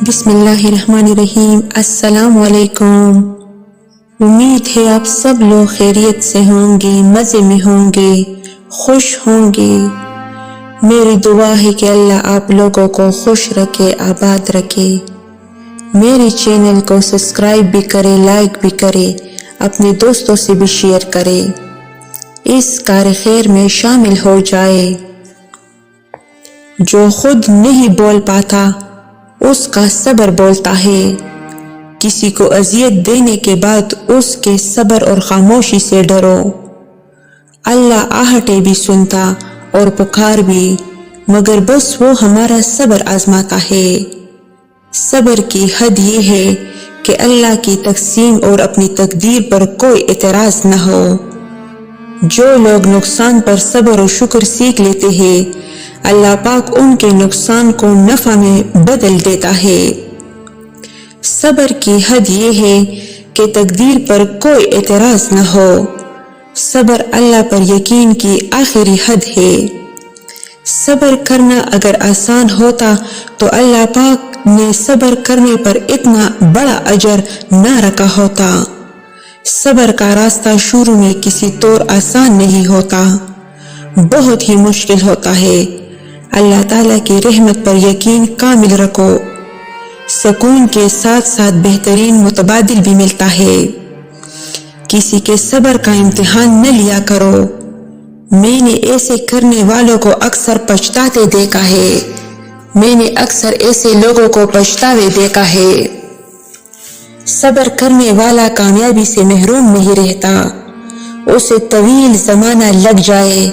بسم اللہ الرحمن الرحیم۔ السلام علیکم۔ امید ہے آپ سب لوگ خیریت سے ہوں گے، مزے میں ہوں گے، خوش ہوں گے۔ میری دعا ہے کہ اللہ آپ لوگوں کو خوش رکھے، آباد رکھے۔ میرے چینل کو سبسکرائب بھی کرے، لائک بھی کرے، اپنے دوستوں سے بھی شیئر کرے، اس کار خیر میں شامل ہو جائے۔ جو خود نہیں بول پاتا اس کا صبر بولتا ہے۔ کسی کو اذیت دینے کے بعد اس کے صبر اور خاموشی سے ڈرو۔ اللہ آہٹیں بھی سنتا اور پکار بھی، مگر بس وہ ہمارا صبر آزماتا ہے۔ صبر کی حد یہ ہے کہ اللہ کی تقسیم اور اپنی تقدیر پر کوئی اعتراض نہ ہو۔ جو لوگ نقصان پر صبر و شکر سیکھ لیتے ہیں، اللہ پاک ان کے نقصان کو نفع میں بدل دیتا ہے۔ صبر کی حد یہ ہے کہ تقدیر پر کوئی اعتراض نہ ہو۔ صبر اللہ پر یقین کی آخری حد ہے۔ صبر کرنا اگر آسان ہوتا تو اللہ پاک نے صبر کرنے پر اتنا بڑا اجر نہ رکھا ہوتا۔ صبر کا راستہ شروع میں کسی طور آسان نہیں ہوتا، بہت ہی مشکل ہوتا ہے۔ اللہ تعالیٰ کی رحمت پر یقین کامل رکھو، سکون کے ساتھ ساتھ بہترین متبادل بھی ملتا ہے۔ کسی کے صبر کا امتحان نہ لیا کرو۔ میں نے ایسے کرنے والوں کو اکثر پچھتاتے دیکھا ہے۔ میں نے اکثر ایسے لوگوں کو پچھتاوے دیکھا ہے۔ صبر کرنے والا کامیابی سے محروم نہیں رہتا، اسے طویل زمانہ لگ جائے